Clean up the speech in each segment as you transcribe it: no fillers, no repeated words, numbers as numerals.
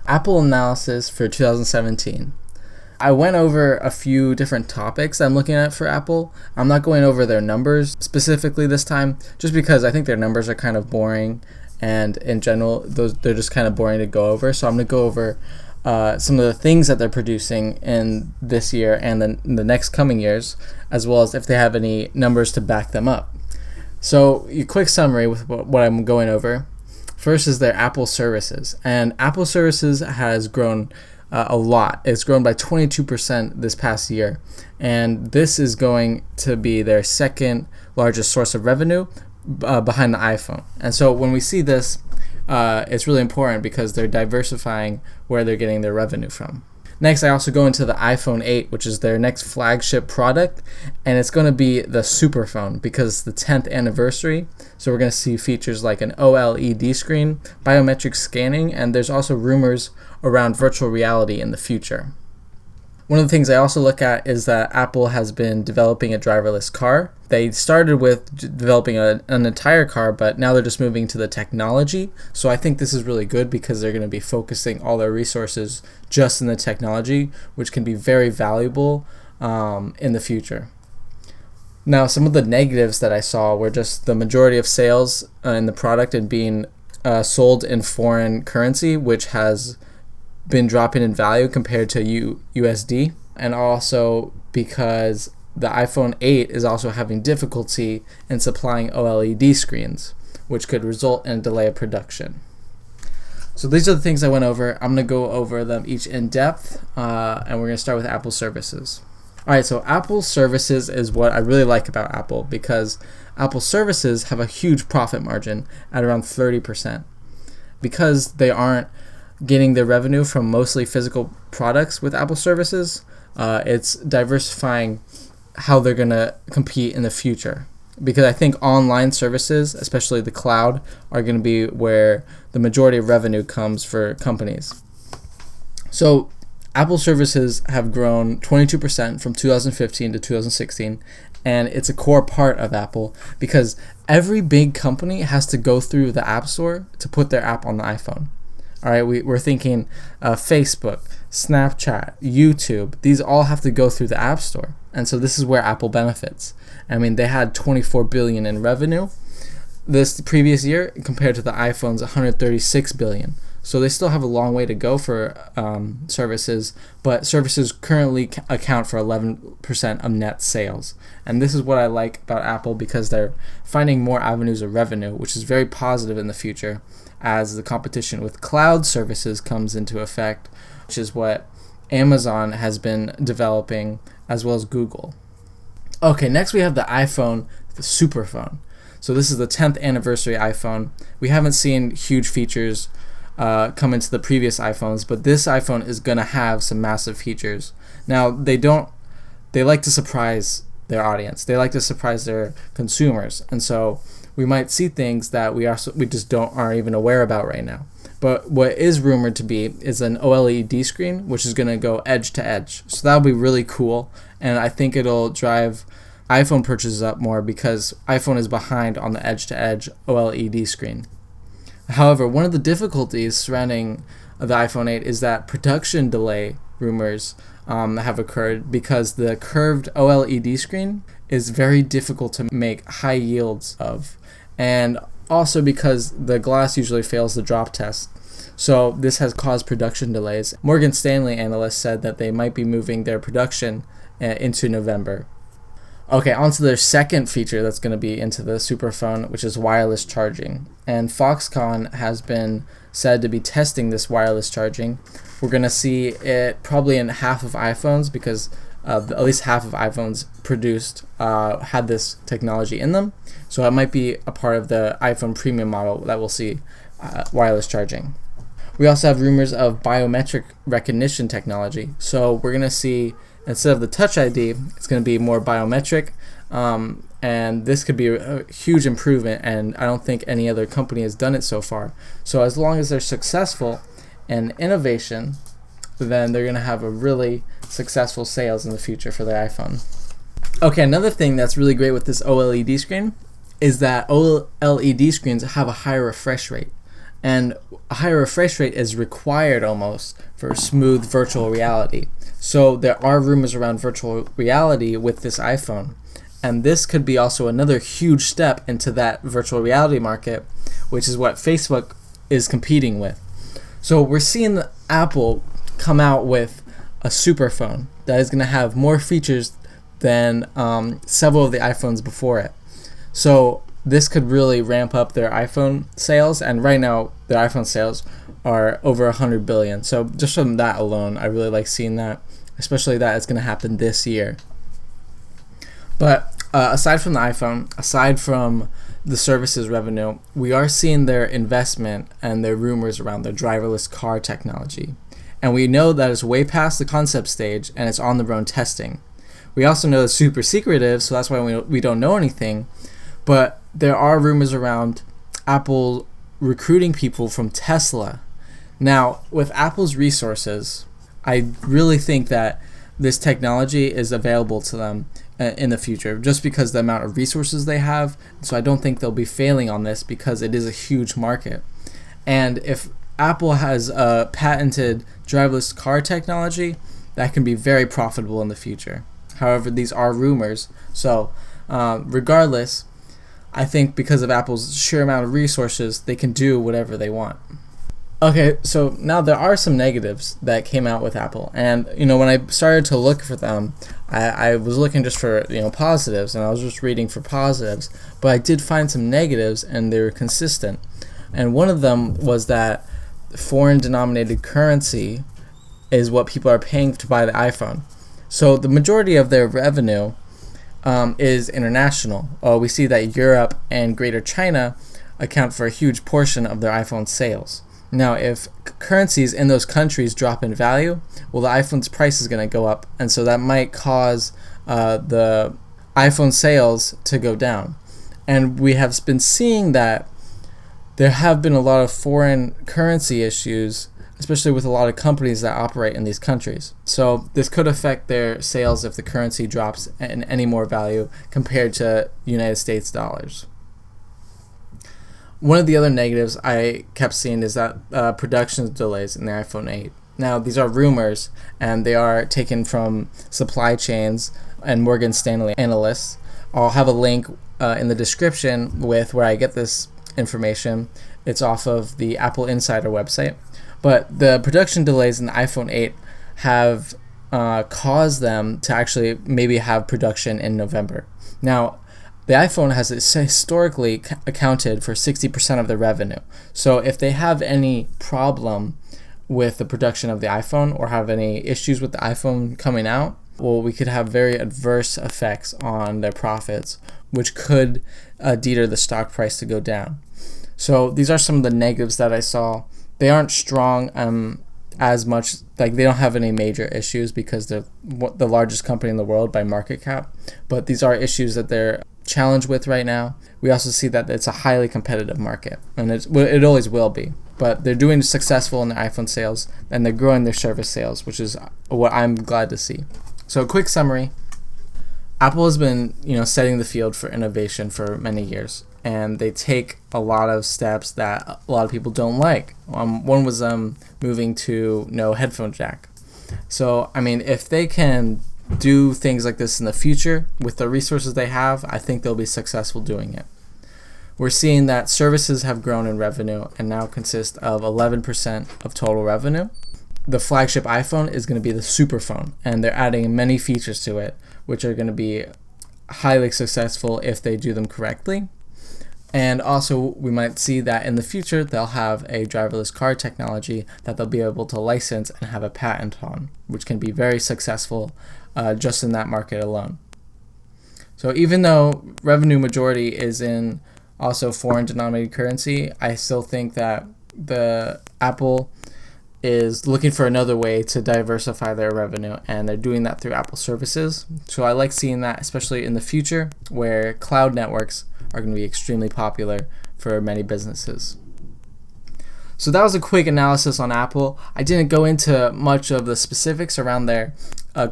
Apple analysis for 2017. I went over a few different topics I'm looking at for Apple. I'm not going over their numbers specifically this time, just because I think their numbers are kind of boring, and in general, they're just kind of boring to go over. So I'm going to go over some of the things that they're producing in this year and then in the next coming years, as well as if they have any numbers to back them up. So a quick summary with what I'm going over. First is their Apple services, and Apple services has grown a lot. It's grown by 22% this past year, and this is going to be their second largest source of revenue behind the iPhone. And so when we see this, it's really important because they're diversifying where they're getting their revenue from. Next, I also go into the iPhone 8, which is their next flagship product, and it's going to be the super phone because it's the 10th anniversary. So we're going to see features like an OLED screen, biometric scanning, and there's also rumors around virtual reality in the future. One of the things I also look at is that Apple has been developing a driverless car. They started with developing an entire car, but now they're just moving to the technology. So I think this is really good because they're going to be focusing all their resources just in the technology, which can be very valuable in the future. Now, some of the negatives that I saw were just the majority of sales in the product and being sold in foreign currency, which has been dropping in value compared to USD, and also because the iPhone 8 is also having difficulty in supplying OLED screens, which could result in a delay of production. So these are the things I went over. I'm going to go over them each in depth, and we're going to start with Apple services. All right, so Apple services is what I really like about Apple because Apple services have a huge profit margin at around 30%. Because they aren't getting their revenue from mostly physical products with Apple services, it's diversifying how they're going to compete in the future. Because I think online services, especially the cloud, are going to be where the majority of revenue comes for companies. So Apple services have grown 22% from 2015 to 2016, and it's a core part of Apple because every big company has to go through the App Store to put their app on the iPhone. All right, we're thinking Facebook, Snapchat, YouTube. These all have to go through the App Store. And so this is where Apple benefits. I mean, they had $24 billion in revenue this previous year compared to the iPhone's $136 billion. So they still have a long way to go for services, but services currently account for 11% of net sales. And this is what I like about Apple because they're finding more avenues of revenue, which is very positive in the future as the competition with cloud services comes into effect, which is what Amazon has been developing as well as Google. Okay, next we have the iPhone, the super phone. So this is the 10th anniversary iPhone. We haven't seen huge features come into the previous iPhones, but this iPhone is going to have some massive features. Now, they like to surprise their audience. They like to surprise their consumers. And so we might see things that we just aren't even aware about right now. But what is rumored to be is an OLED screen, which is going to go edge to edge. So that'll be really cool, and I think it'll drive iPhone purchases up more because iPhone is behind on the edge to edge OLED screen. However, one of the difficulties surrounding the iPhone 8 is that production delay rumors have occurred because the curved OLED screen is very difficult to make high yields of, and also because the glass usually fails the drop test. So this has caused production delays. Morgan Stanley analysts said that they might be moving their production into November. Okay, on to their second feature that's going to be into the superphone, which is wireless charging. And Foxconn has been said to be testing this wireless charging. We're going to see it probably in half of iPhones because at least half of iPhones produced had this technology in them. So it might be a part of the iPhone premium model that we'll see wireless charging. We also have rumors of biometric recognition technology. So we're going to see, instead of the Touch ID, it's going to be more biometric. And this could be a huge improvement, and I don't think any other company has done it so far. So as long as they're successful in innovation, then they're going to have a really successful sales in the future for their iPhone. Okay, another thing that's really great with this OLED screen is that OLED screens have a higher refresh rate. And a higher refresh rate is required almost for smooth virtual reality. So there are rumors around virtual reality with this iPhone. And this could be also another huge step into that virtual reality market, which is what Facebook is competing with. So we're seeing Apple come out with a super phone that is going to have more features than several of the iPhones before it. So this could really ramp up their iPhone sales, and right now their iPhone sales are over 100 billion. So just from that alone, I really like seeing that, especially that it's going to happen this year. But aside from the iPhone, aside from the services revenue, we are seeing their investment and their rumors around their driverless car technology. And we know that it's way past the concept stage and it's on the road testing. We also know it's super secretive, so that's why we don't know anything. But there are rumors around Apple recruiting people from Tesla. Now, with Apple's resources, I really think that this technology is available to them in the future, just because the amount of resources they have. So I don't think they'll be failing on this because it is a huge market. And if Apple has a patented driverless car technology, that can be very profitable in the future. However, these are rumors. So regardless, I think because of Apple's sheer amount of resources, they can do whatever they want. Okay, so now there are some negatives that came out with Apple, and when I started to look for them, I was looking just for positives, and I was just reading for positives, but I did find some negatives, and they were consistent. And one of them was that foreign denominated currency is what people are paying to buy the iPhone. So the majority of their revenue is international. We see that Europe and Greater China account for a huge portion of their iPhone sales. Now, if currencies in those countries drop in value, well, the iPhone's price is going to go up, and so that might cause the iPhone sales to go down. And we have been seeing that there have been a lot of foreign currency issues, especially with a lot of companies that operate in these countries. So this could affect their sales if the currency drops in any more value compared to United States dollars. One of the other negatives I kept seeing is that production delays in the iPhone 8. Now, these are rumors, and they are taken from supply chains and Morgan Stanley analysts. I'll have a link in the description with where I get this information. It's off of the Apple Insider website. But the production delays in the iPhone 8 have caused them to actually maybe have production in November. Now, the iPhone has historically accounted for 60% of the revenue. So if they have any problem with the production of the iPhone or have any issues with the iPhone coming out, well, we could have very adverse effects on their profits, which could deter the stock price to go down. So these are some of the negatives that I saw. They aren't strong as much, like they don't have any major issues because they're the largest company in the world by market cap, but these are issues that they're challenged with right now. We also see that it's a highly competitive market, and it always will be, but they're doing successful in their iPhone sales, and they're growing their service sales, which is what I'm glad to see. So a quick summary: Apple has been setting the field for innovation for many years, and they take a lot of steps that a lot of people don't like. One was moving to no headphone jack. So I mean, if they can do things like this in the future with the resources they have, I think they'll be successful doing it. We're seeing that services have grown in revenue and now consist of 11% of total revenue. The flagship iPhone is going to be the super phone, and they're adding many features to it, which are going to be highly successful if they do them correctly. And also, we might see that in the future, they'll have a driverless car technology that they'll be able to license and have a patent on, which can be very successful just in that market alone. So even though revenue majority is in also foreign denominated currency, I still think that the Apple is looking for another way to diversify their revenue, and they're doing that through Apple services. So I like seeing that, especially in the future, where cloud networks are going to be extremely popular for many businesses. So that was a quick analysis on Apple. I didn't go into much of the specifics around their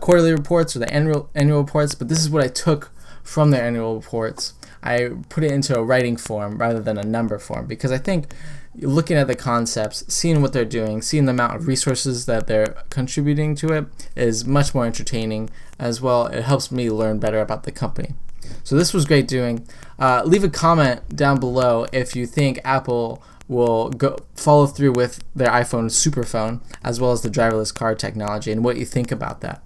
quarterly reports or the annual reports, but this is what I took from their annual reports. I put it into a writing form rather than a number form because I think looking at the concepts, seeing what they're doing, seeing the amount of resources that they're contributing to it is much more entertaining. As well, it helps me learn better about the company. So this was great doing. Leave a comment down below if you think Apple will follow through with their iPhone superphone as well as the driverless car technology and what you think about that.